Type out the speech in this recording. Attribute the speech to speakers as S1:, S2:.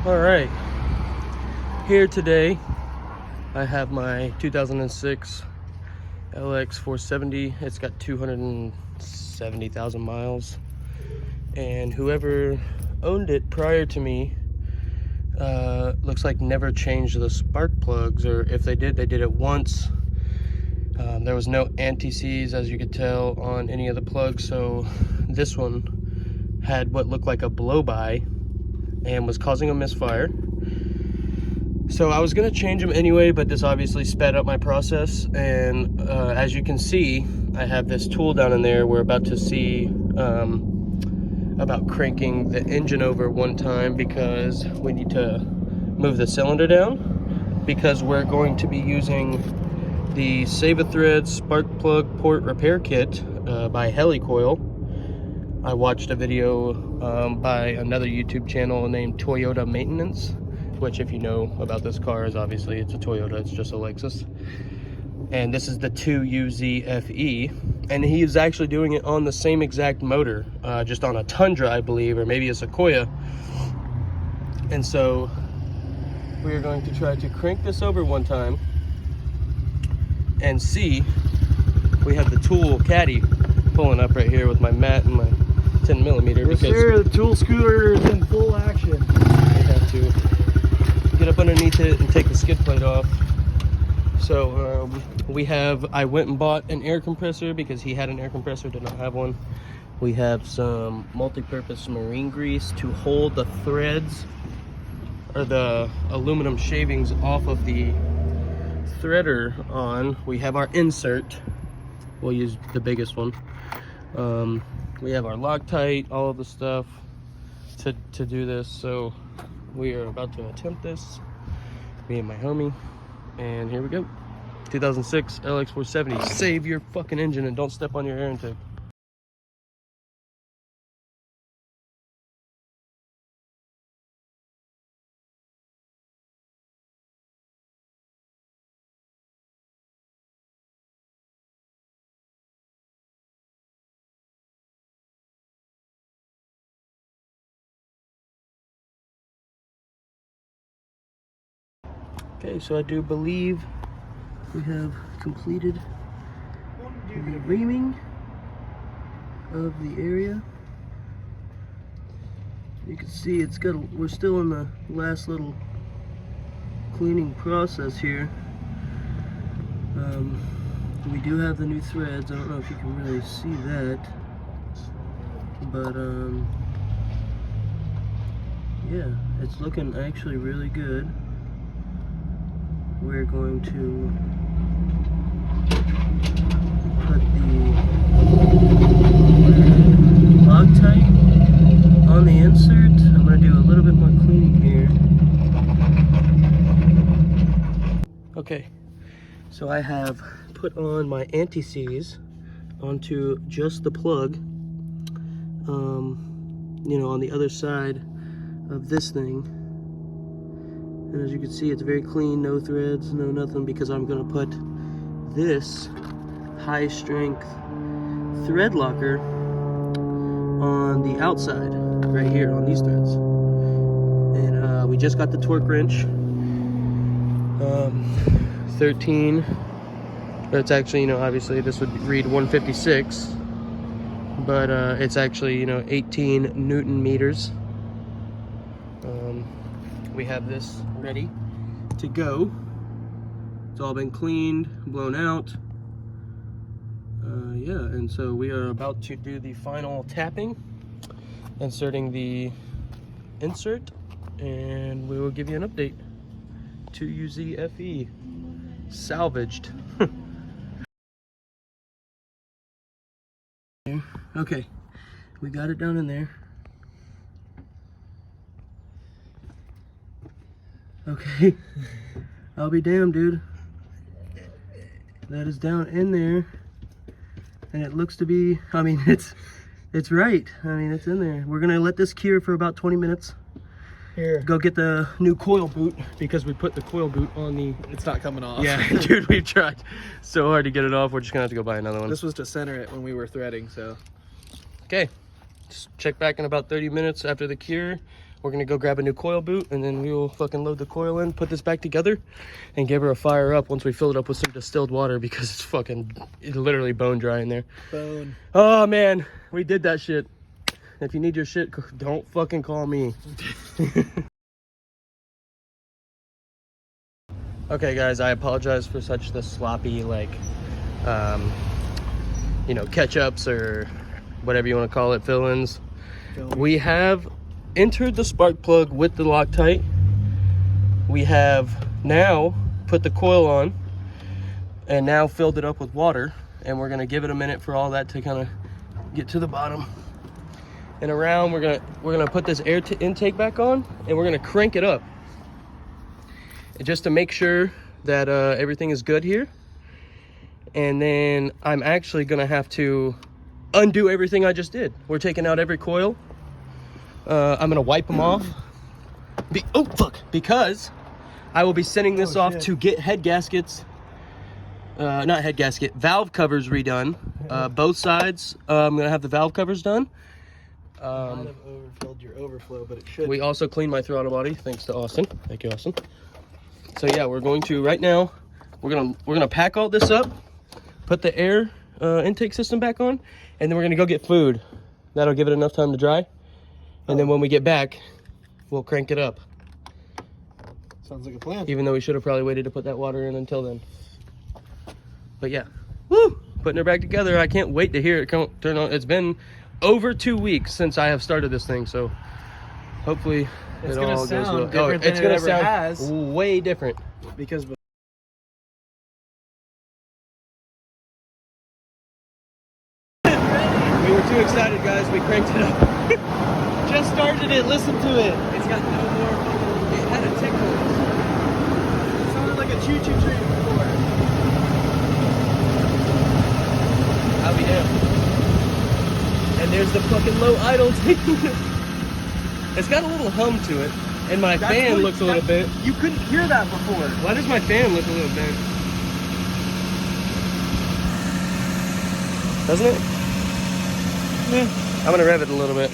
S1: All right, here today I have my 2006 LX470. It's got 270,000 miles, and whoever owned it prior to me looks like never changed the spark plugs, or if they did it once. There was no anti-seize, as you could tell, on any of the plugs, so this one had what looked like a blow-by and was causing a misfire. So I was gonna change them anyway, but this obviously sped up my process. And as you can see, I have this tool down in there. We're about to see about cranking the engine over one time, because we need to move the cylinder down, because we're going to be using the Save-A-Thread spark plug port repair kit by HeliCoil. I watched a video by another YouTube channel named Toyota Maintenance, which, if you know about this car, is obviously it's a Toyota, it's just a Lexus. And this is the 2UZ-FE, and he is actually doing it on the same exact motor, just on a Tundra, I believe, or maybe a Sequoia. And so we are going to try to crank this over one time and see. We have the tool caddy pulling up right here with my mat and my 10mm.
S2: Yes, sir, the tool scooter is in full action.
S1: I have to get up underneath it and take the skid plate off. So I went and bought an air compressor because he had an air compressor, did not have one. We have some multi-purpose marine grease to hold the threads or the aluminum shavings off of the threader on. We have our insert. We'll use the biggest one. We have our Loctite, all of the stuff to do this. So we are about to attempt this, me and my homie, and here we go. 2006 LX470. Save your fucking engine and don't step on your air intake. Okay, so I do believe we have completed the reaming of the area. You can see we're still in the last little cleaning process here. We do have the new threads. I don't know if you can really see that, but yeah, it's looking actually really good. We're going to put the Loctite on the insert. I'm going to do a little bit more cleaning here. Okay, so I have put on my anti-seize onto just the plug, you know, on the other side of this thing. And as you can see, it's very clean, no threads, no nothing, because I'm going to put this high strength thread locker on the outside, right here on these threads. And we just got the torque wrench, 13, but it's actually, you know, obviously this would read 156, but it's actually, you know, 18 Newton meters. We have this ready to go. It's all been cleaned, blown out. Yeah, and so we are about to do the final tapping, inserting the insert, and we will give you an update. 2UZ-FE, salvaged. Okay, we got it down in there. Okay, I'll be damned, dude. That is down in there, and it looks to be, I mean, it's right. I mean, it's in there. We're gonna let this cure for about 20 minutes.
S2: Here.
S1: Go get the new coil boot, because we put the coil boot on the...
S2: It's not coming off.
S1: Yeah, dude, we've tried so hard to get it off. We're just gonna have to go buy another one.
S2: This was to center it when we were threading, so.
S1: Okay, just check back in about 30 minutes after the cure. we're gonna go grab a new coil boot, and then we will fucking load the coil in, put this back together, and give her a fire up once we fill it up with some distilled water, because it's literally bone dry in there.
S2: Bone.
S1: Oh man, we did that shit. If you need your shit, don't fucking call me. Okay guys, I apologize for such the sloppy, like, you know, catch-ups or whatever you want to call it, fill-ins. We have entered the spark plug with the Loctite. We have now put the coil on and now filled it up with water, and we're gonna give it a minute for all that to kind of get to the bottom and around. We're gonna put this air intake back on, and we're gonna crank it up just to make sure that everything is good here. And then I'm actually gonna have to undo everything I just did. We're taking out every coil. I'm gonna wipe them off. Oh fuck! Because I will be sending this off to get head gaskets. Not head gasket, valve covers redone. Both sides. I'm gonna have the valve covers done.
S2: Might have overfilled your overflow, but it should.
S1: We also cleaned my throttle body, thanks to Austin. Thank you, Austin. So yeah, we're going to right now. We're gonna pack all this up, put the air intake system back on, and then we're gonna go get food. That'll give it enough time to dry, and then when we get back, we'll crank it up.
S2: Sounds like a plan.
S1: Even though we should have probably waited to put that water in until then. But yeah, woo! Putting her back together. I can't wait to hear it turn on. It's been over 2 weeks since I have started this thing, so hopefully
S2: it's
S1: it
S2: gonna
S1: all goes
S2: sound
S1: well.
S2: different than
S1: It's
S2: it
S1: gonna
S2: ever
S1: sound
S2: has.
S1: way different.
S2: Because
S1: we were too excited, guys. We cranked it up.
S2: just started it, listen to it.
S1: It's got no more. It had a tick noise.
S2: It sounded like a choo-choo train before.
S1: I'll be damned. And there's the fucking low idle. It's got a little hum to it, and my fan looks a little bit.
S2: You couldn't hear that before.
S1: Why does my fan look a little bit? Doesn't it? Yeah. I'm gonna rev it a little bit.